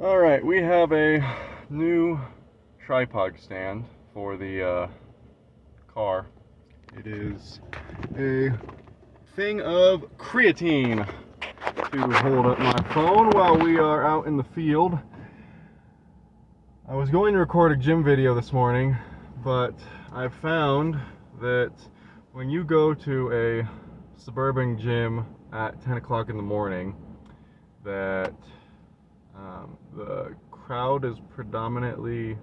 Alright, we have a new tripod stand for the car. It is a thing of creatine to hold up my phone while we are out in the field. I was going to record a gym video this morning, but I found that when you go to a suburban gym at 10 o'clock in the morning, that the crowd is predominantly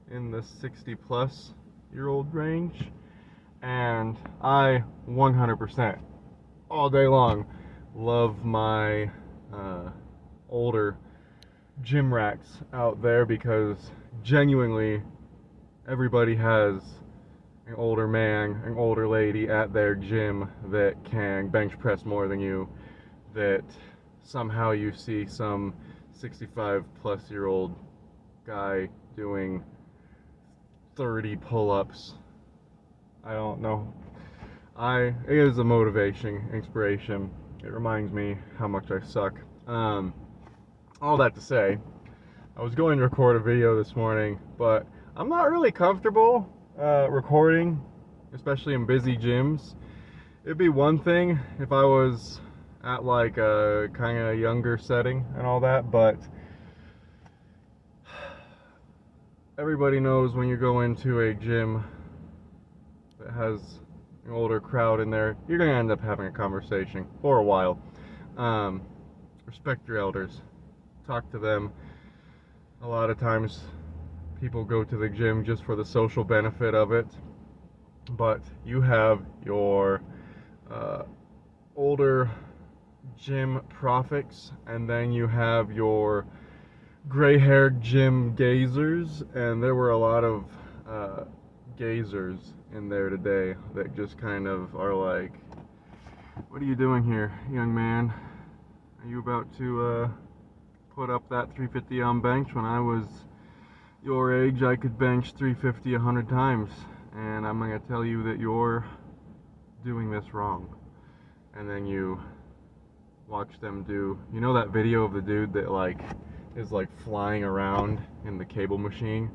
in the 60 plus year old range, and I 100% all day long love my older gym racks out there, because genuinely everybody has an older man, an older lady at their gym that can bench press more than you, that somehow you see some 65 plus year old guy doing 30 pull-ups. I don't know. It is a motivation, inspiration. It reminds me how much I suck. All that to say, I was going to record a video this morning, but I'm not really comfortable recording, especially in busy gyms. It'd be one thing if I was at like a kind of younger setting and all that, but everybody knows when you go into a gym that has an older crowd in there, you're going to end up having a conversation for a while. Respect your elders. Talk to them. A lot of times people go to the gym just for the social benefit of it, but you have your older gym prophets, and then you have your gray-haired gym gazers, and there were a lot of gazers in there today that just kind of are like, what are you doing here, young man? Are you about to put up that 350 on bench? When I was your age, I could bench 350 100 times, and I'm going to tell you that you're doing this wrong. And then you watch them do, you know that video of the dude that like is like flying around in the cable machine?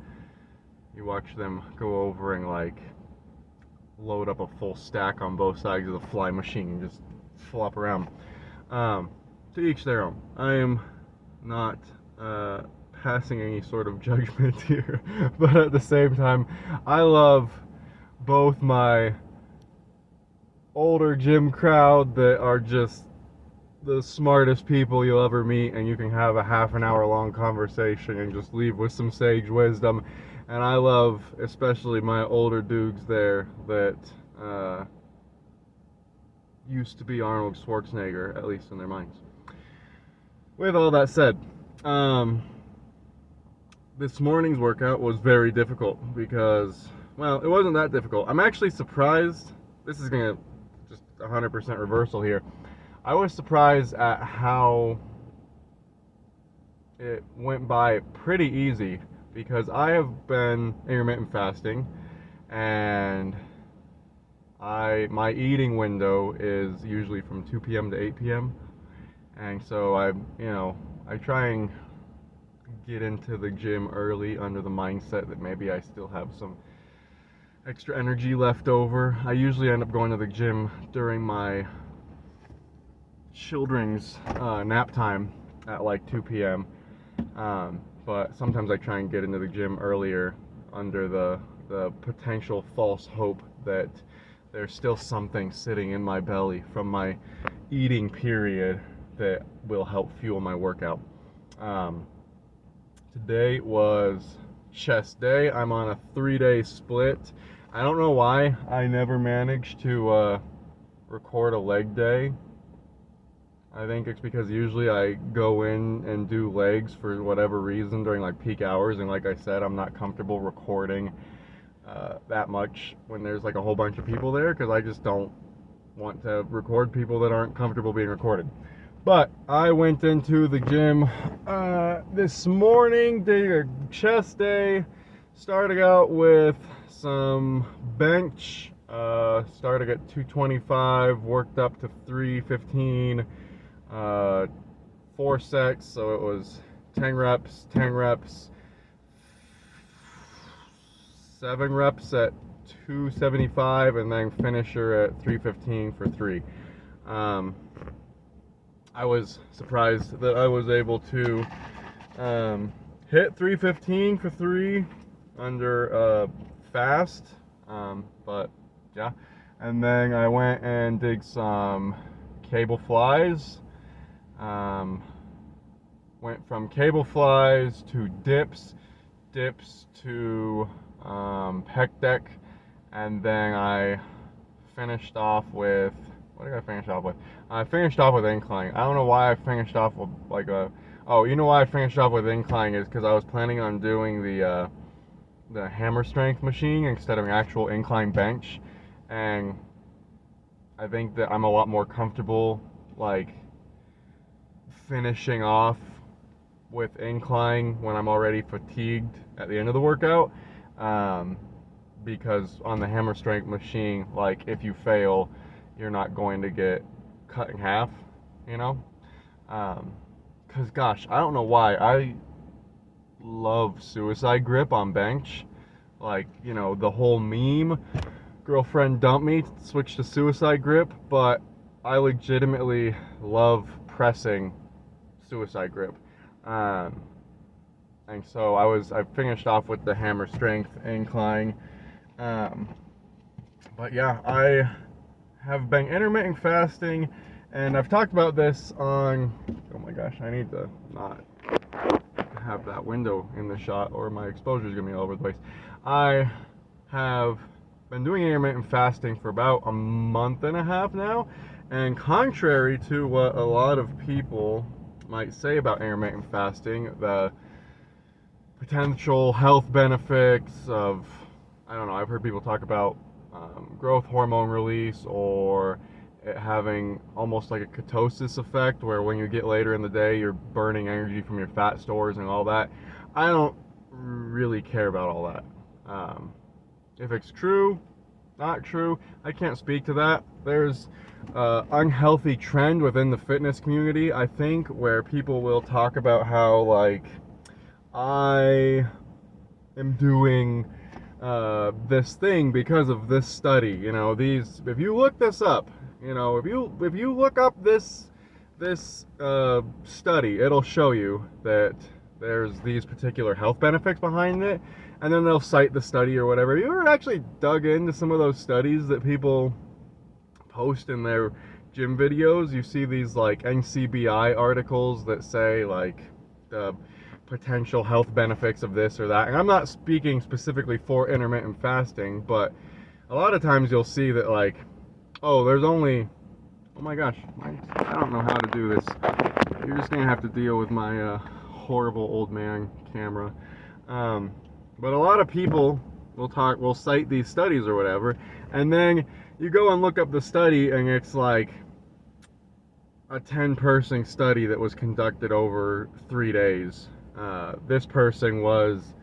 You watch them go over and like load up a full stack on both sides of the fly machine and just flop around. To each their own. I am not passing any sort of judgment here, but at the same time, I love both my older gym crowd that are just the smartest people you'll ever meet, and you can have a half an hour long conversation and just leave with some sage wisdom. And I love especially my older dudes there that used to be Arnold Schwarzenegger, at least in their minds. With all that said, this morning's workout was very difficult because, well, it wasn't that difficult. I'm actually surprised. This is gonna just 100% reversal here. I was surprised at how it went by pretty easy, because I have been intermittent fasting, and my eating window is usually from 2 p.m. to 8 p.m. And so I try and get into the gym early under the mindset that maybe I still have some extra energy left over. I usually end up going to the gym during my children's nap time at like 2 p.m. But sometimes I try and get into the gym earlier under the potential false hope that there's still something sitting in my belly from my eating period that will help fuel my workout. Today was chest day. I'm on a 3-day split. I don't know why I never managed to record a leg day. I think it's because usually I go in and do legs for whatever reason during like peak hours, and like I said, I'm not comfortable recording that much when there's like a whole bunch of people there, because I just don't want to record people that aren't comfortable being recorded. But I went into the gym this morning, did a chest day, started out with some bench, started at 225, worked up to 315, 4 sets, so it was 10 reps, 10 reps, 7 reps at 275, and then finisher at 315 for 3. I was surprised that I was able to hit 315 for 3 under fast, but yeah. And then I went and did some cable flies. Went from cable flies to dips to pec deck, and then I finished off with, what did I finish off with? I finished off with incline. I don't know why I finished off with like a, oh, you know why I finished off with incline is because I was planning on doing the hammer strength machine instead of an actual incline bench, and I think that I'm a lot more comfortable like finishing off with incline when I'm already fatigued at the end of the workout, because on the hammer strength machine, like if you fail, you're not going to get cut in half, you know. Because gosh, I don't know why I love suicide grip on bench. Like, you know, the whole meme, girlfriend dumped me, switch to suicide grip, but I legitimately love pressing suicide grip. And so I finished off with the hammer strength incline. But yeah, I have been intermittent fasting, and I've talked about this on, oh my gosh, I need to not have that window in the shot or my exposure is going to be all over the place. I have been doing intermittent fasting for about a month and a half now, and contrary to what a lot of people might say about intermittent fasting, the potential health benefits of, I don't know, I've heard people talk about growth hormone release, or it having almost like a ketosis effect where when you get later in the day you're burning energy from your fat stores and all that. I don't really care about all that. If it's true, not true, I can't speak to that. There's unhealthy trend within the fitness community, I think, where people will talk about how, like, I am doing this thing because of this study. You know, these, if you look this up, you know, if you look up this study, it'll show you that there's these particular health benefits behind it, and then they'll cite the study or whatever. You ever actually dug into some of those studies that people post in their gym videos? You see these like NCBI articles that say like the potential health benefits of this or that, and I'm not speaking specifically for intermittent fasting, but a lot of times you'll see that, like, oh, there's only, oh my gosh, I don't know how to do this. You're just gonna have to deal with my horrible old man camera. But a lot of people will cite these studies or whatever, and then you go and look up the study, and it's like a 10-person study that was conducted over 3 days. This person was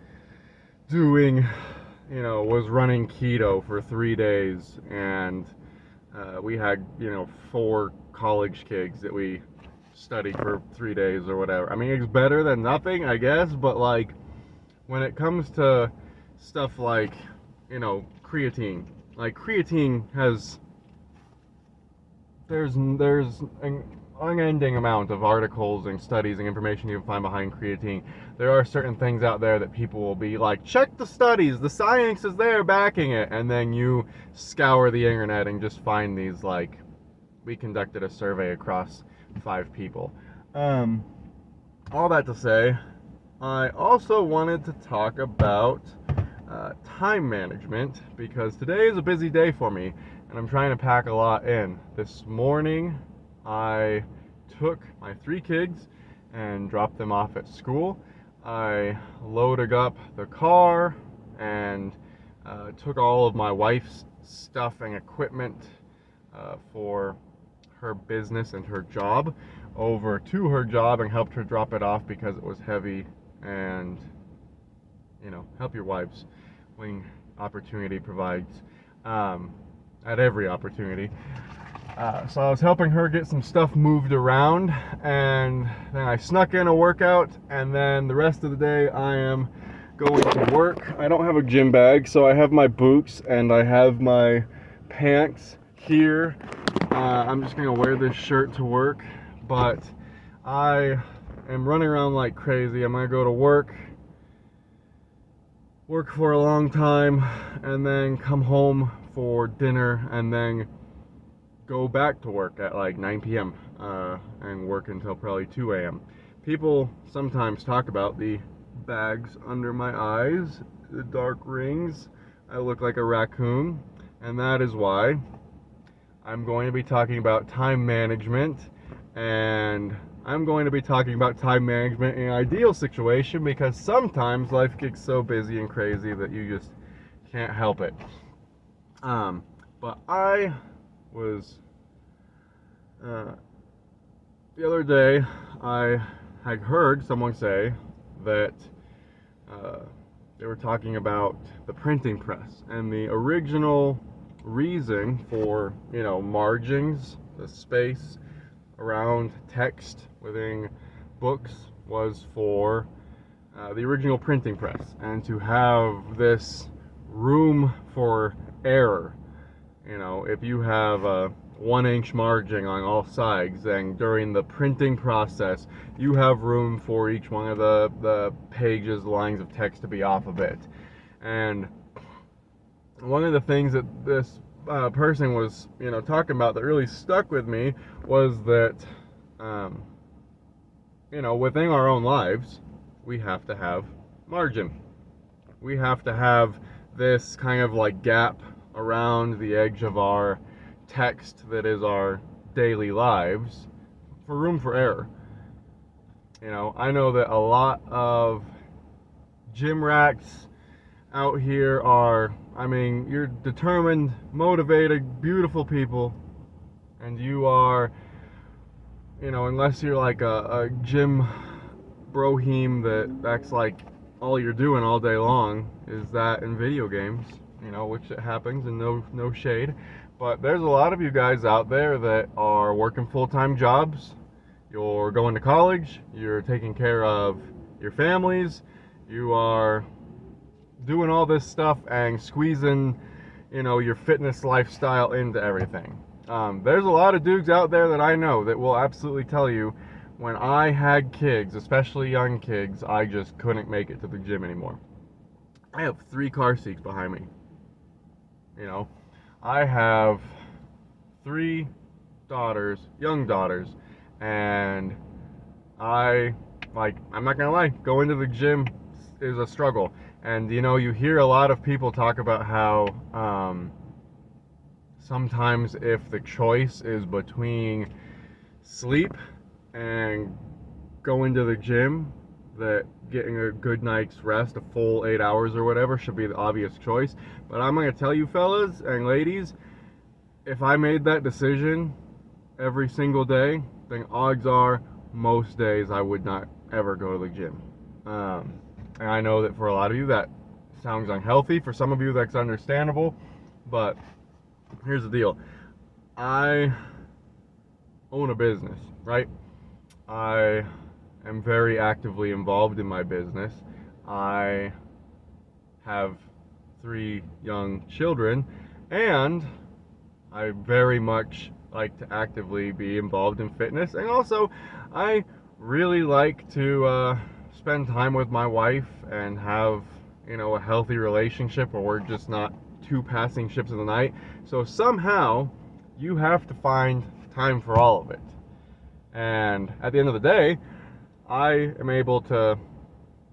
doing, you know, was running keto for 3 days, and we had, you know, 4 college kids that we studied for 3 days or whatever. I mean, it's better than nothing, I guess, but like when it comes to stuff like, you know, creatine, like creatine has, there's an unending amount of articles and studies and information you can find behind creatine. There are certain things out there that people will be like, check the studies, the science is there backing it, and then you scour the internet and just find these, like, we conducted a survey across 5 people. All that to say, I also wanted to talk about time management, because today is a busy day for me and I'm trying to pack a lot in. This morning I took my 3 kids and dropped them off at school. I loaded up the car and took all of my wife's stuff and equipment for her business and her job over to her job and helped her drop it off because it was heavy. And, you know, help your wives when opportunity provides, at every opportunity. So I was helping her get some stuff moved around, and then I snuck in a workout, and then the rest of the day I am going to work. I don't have a gym bag, so I have my boots and I have my pants here. I'm just gonna wear this shirt to work, but I am running around like crazy. I'm gonna go to work for a long time, and then come home for dinner, and then go back to work at like 9 p.m. And work until probably 2 a.m. People sometimes talk about the bags under my eyes, the dark rings. I look like a raccoon, and that is why I'm going to be talking about time management, and I'm going to be talking about time management in an ideal situation, because sometimes life gets so busy and crazy that you just can't help it. But I was the other day I had heard someone say that they were talking about the printing press, and the original reason for, margins, the space around text within books, was for the original printing press, and to have this room for error. If you have a 1-inch margin on all sides, then during the printing process you have room for each one of the pages, lines of text to be off of it. And one of the things that this person was talking about that really stuck with me was that within our own lives we have to have margin. We have to have this kind of like gap around the edge of our text that is our daily lives, for room for error. I know that a lot of gym rats out here are, you're determined, motivated, beautiful people, and you are, unless you're like a gym broheme that's like all you're doing all day long is that in video games, which it happens, and no shade. But there's a lot of you guys out there that are working full-time jobs. You're going to college, you're taking care of your families, you are doing all this stuff and squeezing, your fitness lifestyle into everything. There's a lot of dudes out there that I know that will absolutely tell you, when I had kids, especially young kids, I just couldn't make it to the gym anymore. I have 3 car seats behind me. I have 3 daughters, young daughters, and I'm not gonna lie, going to the gym is a struggle. And you hear a lot of people talk about how sometimes if the choice is between sleep and going to the gym, that getting a good night's rest, a full 8 hours or whatever, should be the obvious choice. But I'm going to tell you, fellas and ladies, if I made that decision every single day, then odds are most days I would not ever go to the gym. And I know that for a lot of you that sounds unhealthy. For some of you that's understandable. But here's the deal. I own a business, right? I am very actively involved in my business. I have 3 young children, and I very much like to actively be involved in fitness. And also, I really like to spend time with my wife and have, a healthy relationship where we're just not 2 passing ships in the night. So somehow, you have to find time for all of it. And at the end of the day, I am able to,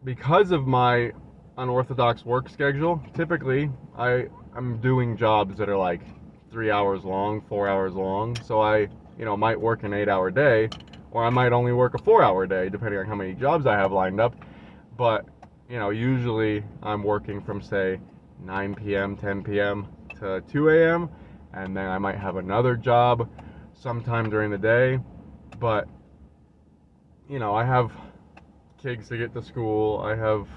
because of my unorthodox work schedule, typically I'm doing jobs that are like 3 hours long, 4 hours long. So I, might work an 8-hour day, or I might only work a 4-hour day, depending on how many jobs I have lined up. But, usually I'm working from, say, 9 p.m., 10 p.m. to 2 a.m., and then I might have another job sometime during the day. But, I have kids to get to school. I have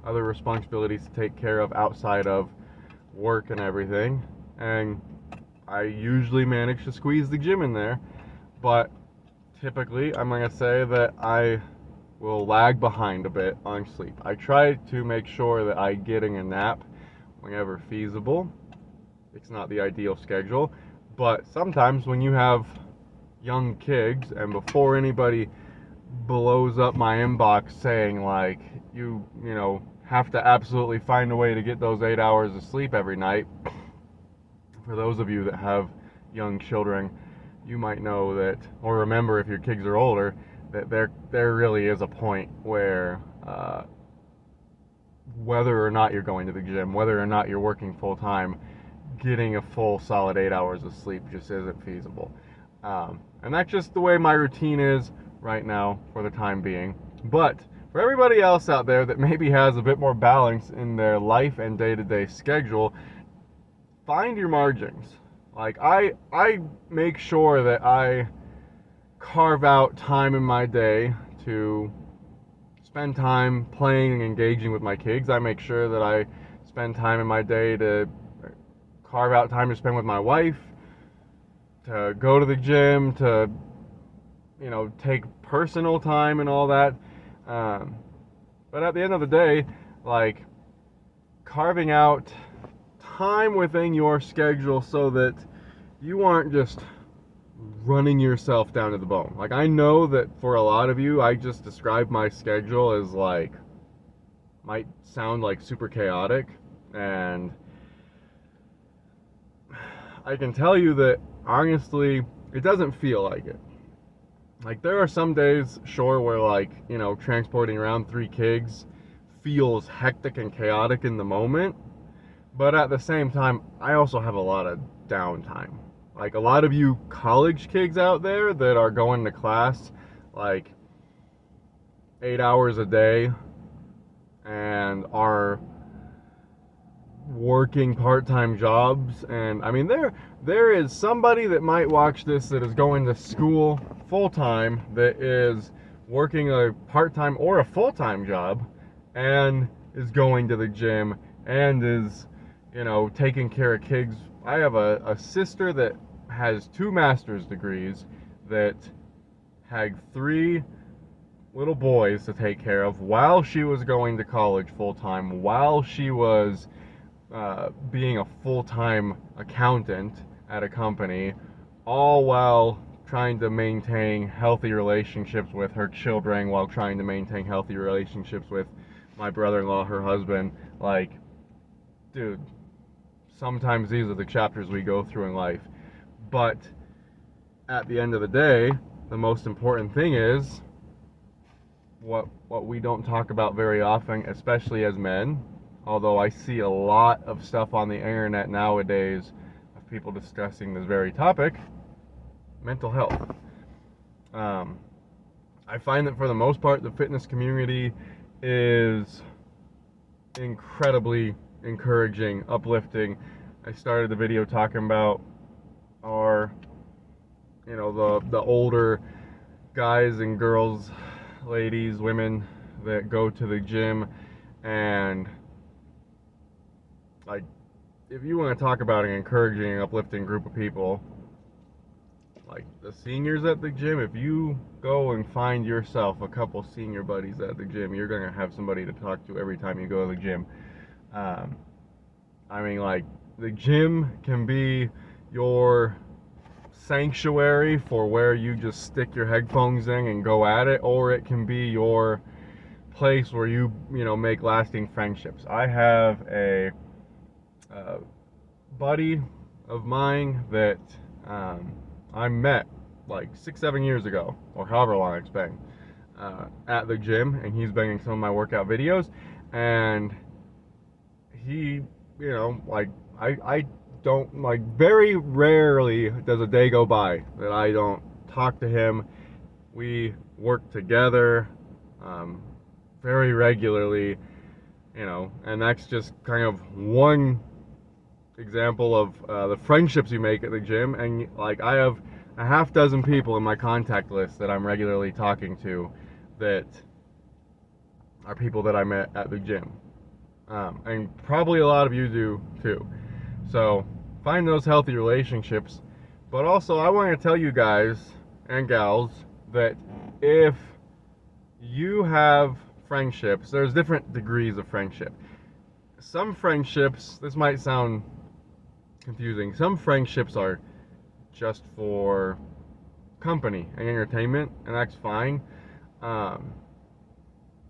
other responsibilities to take care of outside of work and everything. And I usually manage to squeeze the gym in there, but typically I'm going to say that I will lag behind a bit on sleep. I try to make sure that I'm getting a nap whenever feasible. It's not the ideal schedule, but sometimes when you have young kids, and before anybody blows up my inbox saying like you know have to absolutely find a way to get those 8 hours of sleep every night, for those of you that have young children, you might know that, or remember if your kids are older, that there really is a point where whether or not you're going to the gym, whether or not you're working full time, getting a full solid 8 hours of sleep just isn't feasible. And that's just the way my routine is right now for the time being. But for everybody else out there that maybe has a bit more balance in their life and day-to-day schedule, find your margins. Like I make sure that I carve out time in my day to spend time playing and engaging with my kids. I make sure that I spend time in my day to carve out time to spend with my wife, to go to the gym, to take personal time and all that. But at the end of the day, like, carving out time within your schedule so that you aren't just running yourself down to the bone. Like, I know that for a lot of you, I just described my schedule as like, might sound like super chaotic, and I can tell you that honestly, it doesn't feel like it. Like, there are some days, sure, where like, transporting around 3 kids feels hectic and chaotic in the moment, but at the same time, I also have a lot of downtime. Like, a lot of you college kids out there that are going to class like 8 hours a day and are working part-time jobs, and I mean there is somebody that might watch this that is going to school full-time, that is working a part-time or a full-time job, and is going to the gym and is taking care of kids. I have a sister that has 2 master's degrees, that had 3 little boys to take care of while she was going to college full-time, while she was being a full-time accountant at a company, all while trying to maintain healthy relationships with her children, while trying to maintain healthy relationships with my brother-in-law, her husband. Like, dude, sometimes these are the chapters we go through in life. But at the end of the day, the most important thing is what we don't talk about very often, especially as men, although I see a lot of stuff on the internet nowadays of people discussing this very topic: mental health. I find that for the most part, the fitness community is incredibly encouraging, uplifting. I started the video talking about our, the older guys and girls, ladies, women that go to the gym, and like, if you want to talk about an encouraging and uplifting group of people, like the seniors at the gym, if you go and find yourself a couple senior buddies at the gym, you're going to have somebody to talk to every time you go to the gym. I mean, like, the gym can be your sanctuary for where you just stick your headphones in and go at it, or it can be your place where you make lasting friendships. I have a buddy of mine that I met like 6-7 years ago, or however long it's been, at the gym, and he's been in some of my workout videos, and he, like, I don't, like, very rarely does a day go by that I don't talk to him. We work together very regularly, and that's just kind of one example of the friendships you make at the gym. And like, I have a half dozen people in my contact list that I'm regularly talking to that are people that I met at the gym, and probably a lot of you do too. So find those healthy relationships. But also, I want to tell you guys and gals that if you have friendships, there's different degrees of friendship. Some friendships, this might sound confusing, some friendships are just for company and entertainment, and that's fine.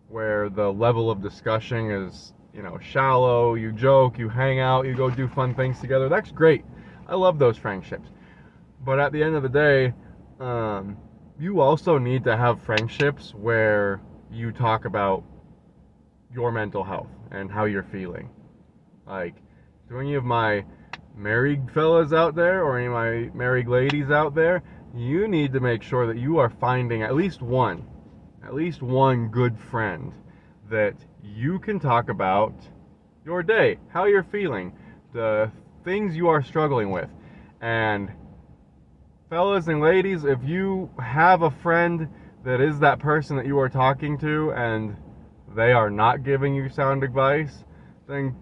Where the level of discussion is, shallow, you joke, you hang out, you go do fun things together. That's great. I love those friendships. But at the end of the day, you also need to have friendships where you talk about your mental health and how you're feeling. Like, do any of my married fellas out there or any of my married ladies out there, you need to make sure that you are finding at least one good friend that you can talk about your day, how you're feeling, the things you are struggling with. And fellas and ladies, if you have a friend that is that person that you are talking to and they are not giving you sound advice, then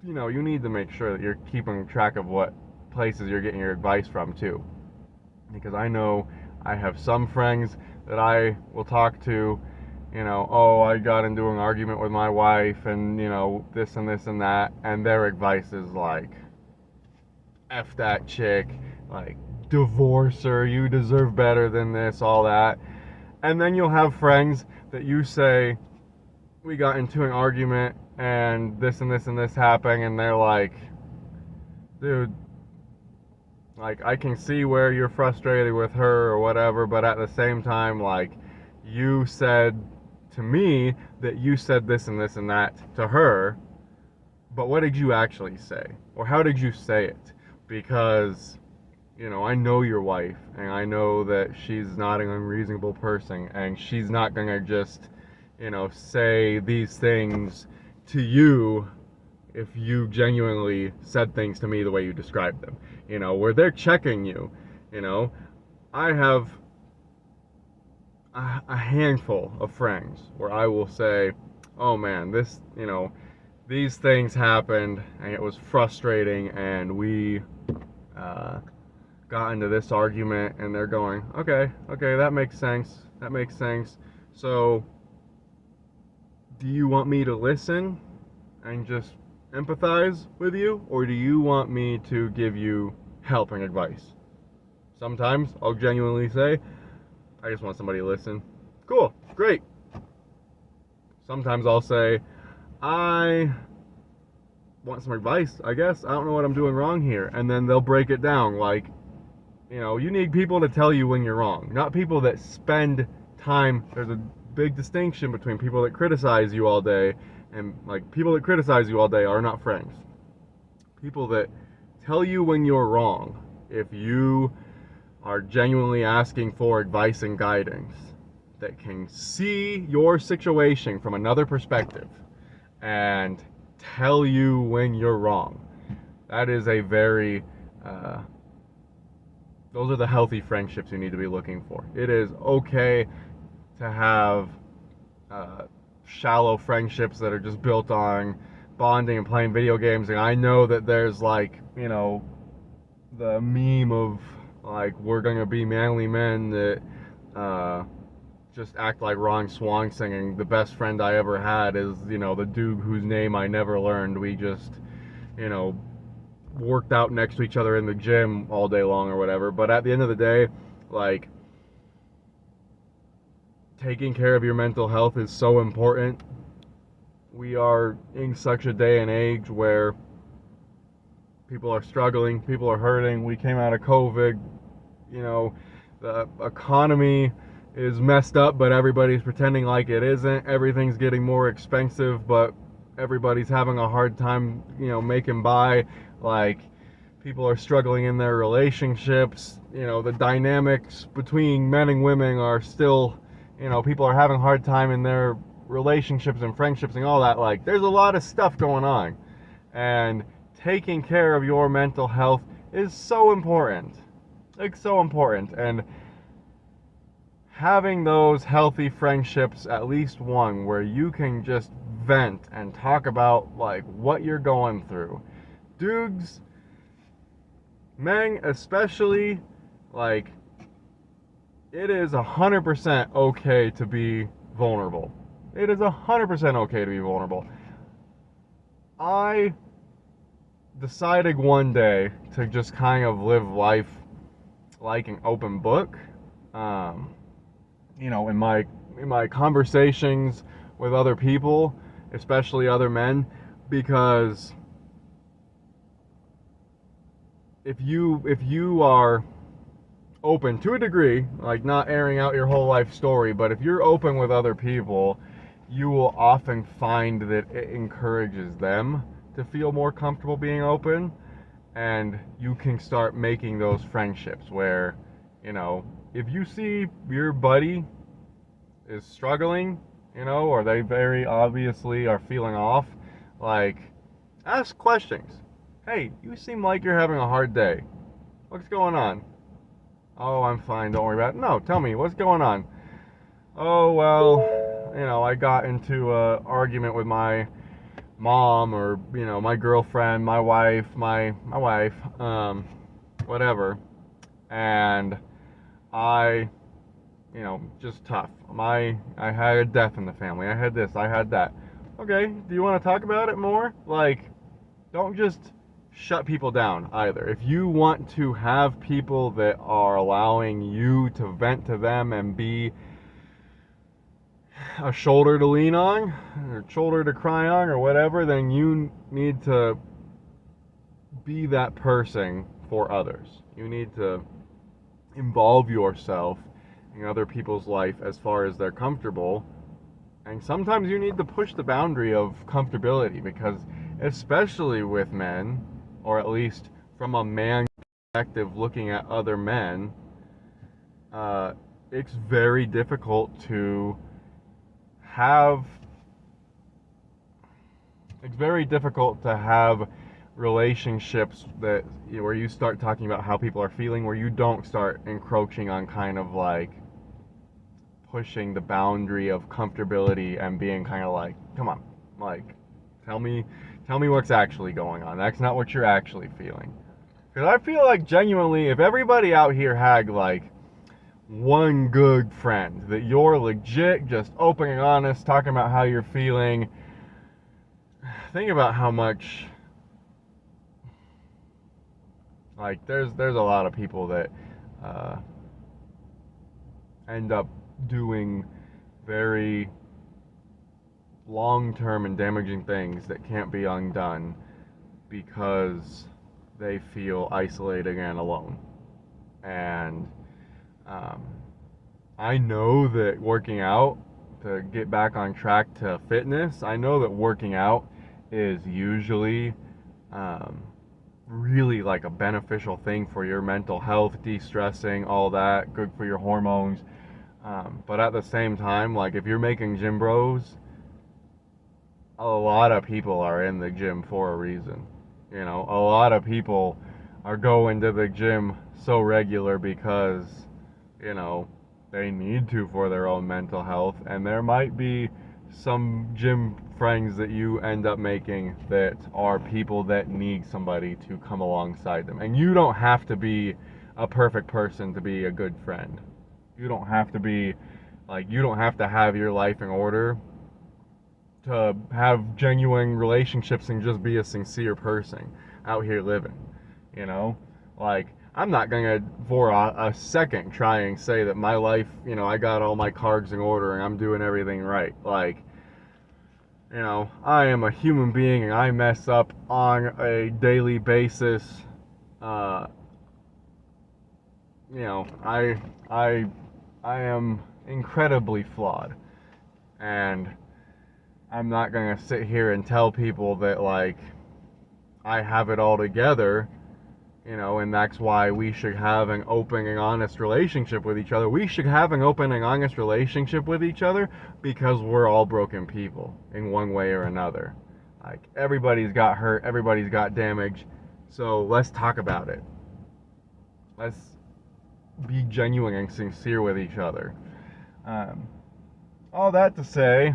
you need to make sure that you're keeping track of what places you're getting your advice from too. Because I know I have some friends that I will talk to, oh, I got into an argument with my wife and, this and this and that, and their advice is like, F that chick, like, divorce her, you deserve better than this, all that. And then you'll have friends that you say, we got into an argument and this and this and this happened, and they're like, dude, like, I can see where you're frustrated with her or whatever, but at the same time, like, you said to me that you said this and this and that to her, but what did you actually say? Or how did you say it? Because, I know your wife, and I know that she's not an unreasonable person, and she's not gonna just, say these things to you if you genuinely said things to me the way you described them, where they're checking you. I have a handful of friends where I will say, oh man, this, these things happened and it was frustrating and we got into this argument, and they're going, okay, that makes sense. So, do you want me to listen and just empathize with you, or do you want me to give you help and advice? Sometimes I'll genuinely say, I just want somebody to listen. Cool, great. Sometimes I'll say, I want some advice, I guess. I don't know what I'm doing wrong here. And then they'll break it down like, you need people to tell you when you're wrong, not people that spend time. There's a big distinction between people that criticize you all day and, like, people that criticize you all day are not friends. People that tell you when you're wrong, if you are genuinely asking for advice and guidance, that can see your situation from another perspective and tell you when you're wrong. That is a very, those are the healthy friendships you need to be looking for. It is okay to have shallow friendships that are just built on bonding and playing video games. And I know that there's, like, the meme of, like, we're gonna be manly men that just act like Ron Swan singing, the best friend I ever had is, the dude whose name I never learned. We just, worked out next to each other in the gym all day long or whatever. But at the end of the day, like, taking care of your mental health is so important. We are in such a day and age where people are struggling, people are hurting. We came out of COVID, the economy is messed up, but everybody's pretending like it isn't. Everything's getting more expensive, but everybody's having a hard time, making by. Like, people are struggling in their relationships. The dynamics between men and women are still, people are having a hard time in their relationships and friendships and all that. Like, there's a lot of stuff going on. And taking care of your mental health is so important. It's so important. And having those healthy friendships, at least one, where you can just vent and talk about, like, what you're going through. Dudes, men especially, like, it is 100% okay to be vulnerable. It is 100% okay to be vulnerable. I decided one day to just kind of live life like an open book. In my conversations with other people, especially other men, because if you are open to a degree, like not airing out your whole life story, but if you're open with other people, you will often find that it encourages them to feel more comfortable being open, and you can start making those friendships where, if you see your buddy is struggling, or they very obviously are feeling off, like, ask questions. Hey, you seem like you're having a hard day. What's going on? Oh, I'm fine, don't worry about it. No, tell me, what's going on? Oh, well, I got into an argument with my mom, or, my girlfriend, my wife, whatever. And I, just tough. I had a death in the family. I had this, I had that. Okay, do you want to talk about it more? Like, don't just shut people down either. If you want to have people that are allowing you to vent to them and be a shoulder to lean on, or shoulder to cry on, or whatever, then you need to be that person for others. You need to involve yourself in other people's life as far as they're comfortable. And sometimes you need to push the boundary of comfortability, because especially with men, or at least from a man perspective looking at other men, it's very difficult to have relationships that, where you start talking about how people are feeling, where you don't start encroaching on kind of like pushing the boundary of comfortability and being kind of like, come on, like, tell me what's actually going on. That's not what you're actually feeling. Because I feel like genuinely, if everybody out here had like one good friend that you're legit just open and honest, talking about how you're feeling, think about how much, like, there's a lot of people that end up doing very long-term and damaging things that can't be undone because they feel isolated and alone. And I know that working out, to get back on track to fitness, I know that working out is usually really like a beneficial thing for your mental health, de-stressing, all that, good for your hormones. But at the same time, like, if you're making gym bros, a lot of people are in the gym for a reason. A lot of people are going to the gym so regular because, they need to for their own mental health. And there might be some gym friends that you end up making that are people that need somebody to come alongside them. And you don't have to be a perfect person to be a good friend. You don't have to be, like, you don't have to have your life in order to have genuine relationships and just be a sincere person out here living. Like, I'm not gonna for a second try and say that my life, I got all my cards in order and I'm doing everything right. Like, I am a human being and I mess up on a daily basis. I am incredibly flawed, and I'm not gonna sit here and tell people that, like, I have it all together, and that's why we should have an open and honest relationship with each other. We should have an open and honest relationship with each other because we're all broken people in one way or another. Like, everybody's got hurt, everybody's got damage, so let's talk about it. Let's be genuine and sincere with each other. All that to say,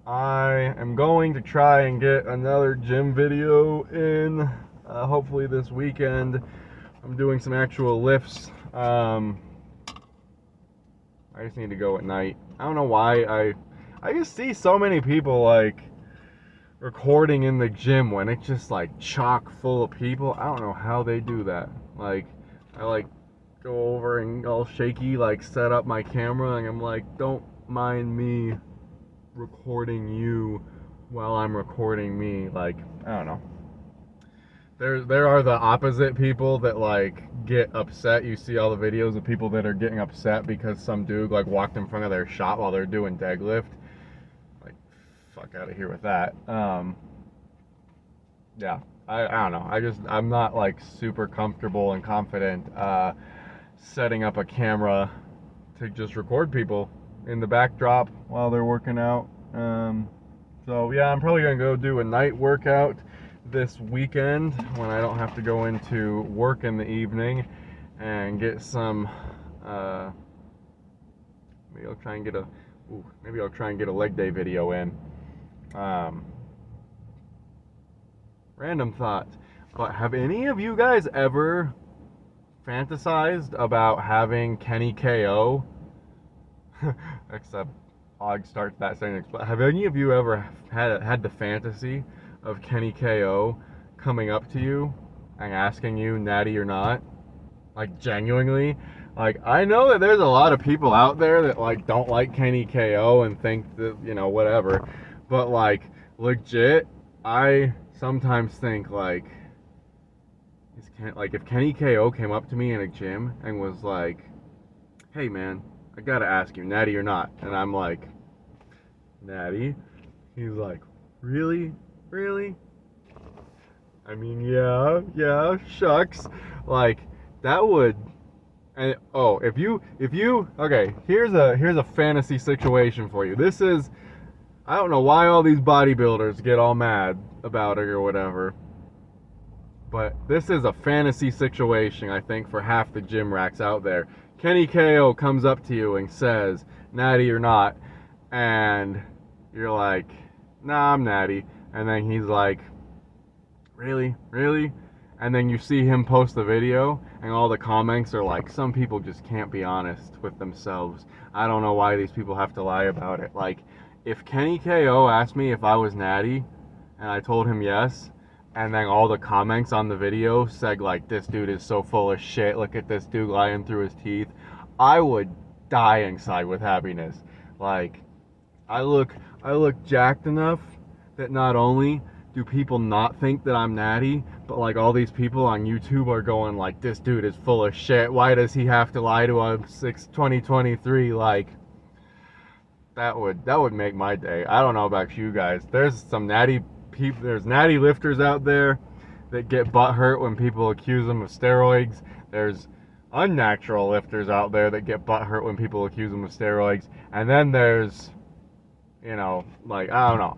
I am going to try and get another gym video in, hopefully this weekend, I'm doing some actual lifts. I just need to go at night. I don't know why I just see so many people like recording in the gym when it's just like chock full of people. I don't know how they do that. Like, I like go over and all shaky, like set up my camera, and I'm like, don't mind me recording you while I'm recording me. Like, I don't know. There are the opposite people that like get upset. You see all the videos of people that are getting upset because some dude like walked in front of their shop while they're doing deadlift. Like, fuck out of here with that. Yeah, I don't know. I'm not like super comfortable and confident setting up a camera to just record people in the backdrop while they're working out. So yeah, I'm probably gonna go do a night workout this weekend when I don't have to go into work in the evening and get some. Maybe I'll try and get a leg day video in. Random thoughts, but have any of you guys ever fantasized about having Kenny KO? Except Og starts that sentence. But have any of you ever had the fantasy of Kenny KO coming up to you and asking you natty or not? Like, genuinely? Like, I know that there's a lot of people out there that like don't like Kenny KO and think that, you know, whatever. But like, legit, I sometimes think like if Kenny KO came up to me in a gym and was like, hey man, I gotta ask you, natty or not? And I'm like, natty? He's like, really? I mean, yeah, shucks. Like, that would, and oh, if you okay, here's a fantasy situation for you. This is, I don't know why all these bodybuilders get all mad about it or whatever, but this is a fantasy situation, I think, for half the gym racks out there. Kenny KO comes up to you and says, natty or not, and you're like, nah, I'm natty. And then he's like, really? And then you see him post the video, and all the comments are like, some people just can't be honest with themselves. I don't know why these people have to lie about it. Like, if Kenny KO asked me if I was natty, and I told him yes, and then all the comments on the video said like, this dude is so full of shit, look at this dude lying through his teeth, I would die inside with happiness. Like, I look jacked enough that not only do people not think that I'm natty, but like all these people on YouTube are going like, this dude is full of shit, why does he have to lie to us 2023? Like, that would make my day. I don't know about you guys. There's some natty people, there's natty lifters out there that get butthurt when people accuse them of steroids. There's unnatural lifters out there that get butthurt when people accuse them of steroids. And then there's, you know, like, I don't know.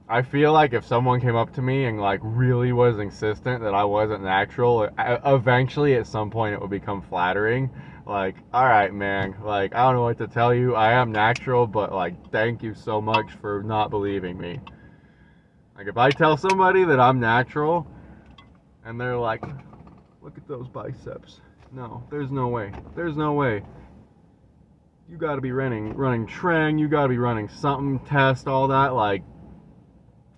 I feel like if someone came up to me and like really was insistent that I wasn't natural, eventually at some point it would become flattering. Like, all right, man, like, I don't know what to tell you. I am natural, but like, thank you so much for not believing me. Like, if I tell somebody that I'm natural and they're like, look at those biceps. No, there's no way. You gotta be running train, you gotta be running something, test, all that. Like,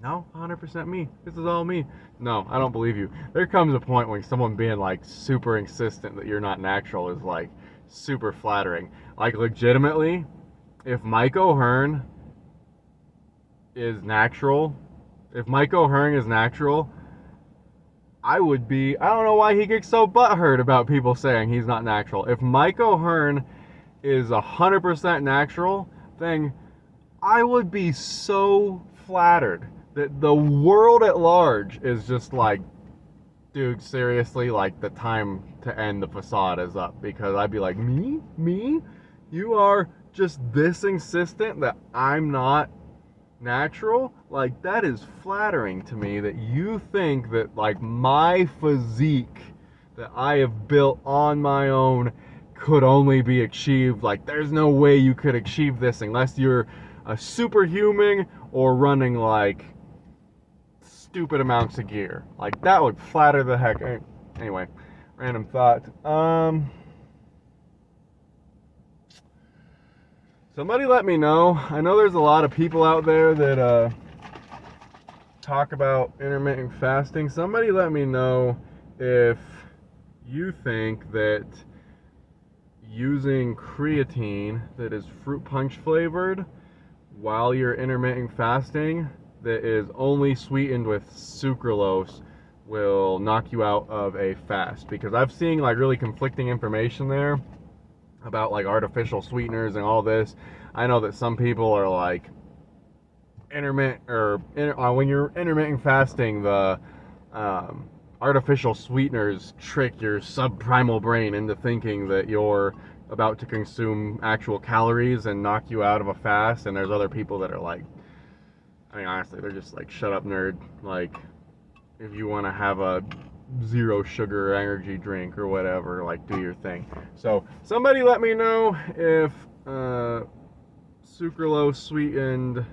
no, 100% me. This is all me. No, I don't believe you. There comes a point when someone being like super insistent that you're not natural is like super flattering. Like, legitimately, if Mike O'Hearn is natural, I would be, I don't know why he gets so butthurt about people saying he's not natural. If Mike O'Hearn is 100% natural, then I would be so flattered that the world at large is just like, dude, seriously, like, the time to end the facade is up. Because I'd be like, me? You are just this insistent that I'm not natural? Like, that is flattering to me that you think that like my physique that I have built on my own could only be achieved. Like, there's no way you could achieve this unless you're a superhuman or running like stupid amounts of gear. Like, that would flatter the heck. Anyway, random thought. Somebody let me know. I know there's a lot of people out there that talk about intermittent fasting. Somebody let me know if you think that using creatine that is fruit punch flavored while you're intermittent fasting, that is only sweetened with sucralose, will knock you out of a fast. Because I've seen like really conflicting information there about like artificial sweeteners and all this. I know that some people are like when you're intermittent fasting, the artificial sweeteners trick your subprimal brain into thinking that you're about to consume actual calories and knock you out of a fast. And there's other people that are like, I mean, honestly, they're just like, shut up, nerd. Like, if you want to have a zero sugar energy drink or whatever, like, do your thing. So somebody let me know if sucralose sweetened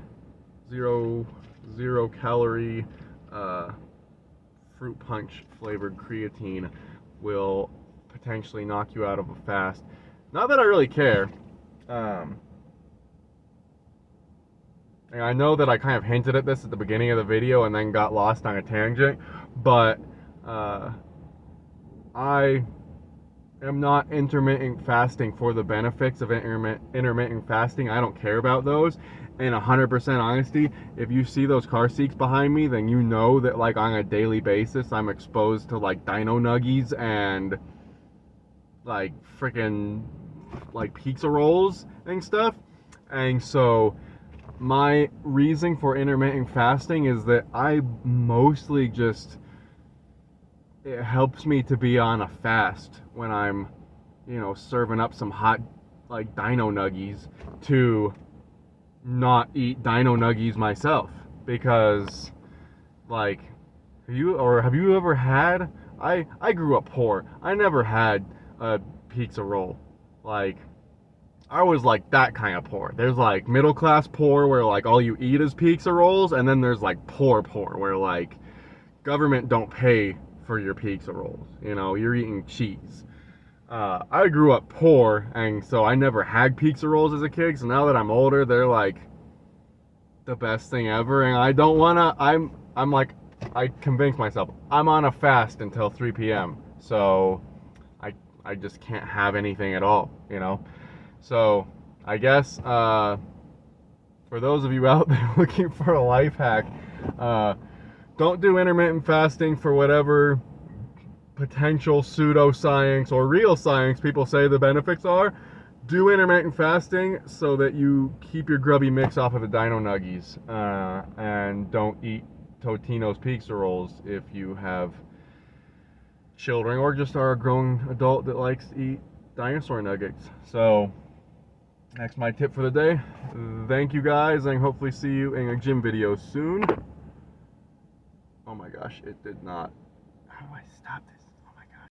zero calorie fruit punch flavored creatine will potentially knock you out of a fast. Not that I really care. And I know that I kind of hinted at this at the beginning of the video and then got lost on a tangent, but I am not intermittent fasting for the benefits of intermittent fasting. I don't care about those. And 100% honesty, if you see those car seats behind me, then you know that like on a daily basis I'm exposed to like dino nuggies and like freaking like pizza rolls and stuff. And so my reason for intermittent fasting is that I mostly just, it helps me to be on a fast when I'm, you know, serving up some hot like dino nuggies, to not eat dino nuggies myself. Because like, have you ever had, I grew up poor. I never had a pizza roll. Like, I was like that kind of poor. There's like middle class poor where like all you eat is pizza rolls, and then there's like poor where like government don't pay for your pizza rolls. You know, you're eating cheese. I grew up poor, and so I never had pizza rolls as a kid. So now that I'm older, they're like the best thing ever, and I don't wanna. I'm like, I convinced myself I'm on a fast until 3 p.m. So I just can't have anything at all, you know. So I guess for those of you out there looking for a life hack, don't do intermittent fasting for whatever potential pseudoscience or real science people say the benefits are. Do intermittent fasting so that you keep your grubby mix off of the dino nuggies, and don't eat Totino's pizza rolls if you have children or just are a grown adult that likes to eat dinosaur nuggets. So that's my tip for the day. Thank you guys, and hopefully see you in a gym video soon. Oh my gosh, it did not. How do I stop this?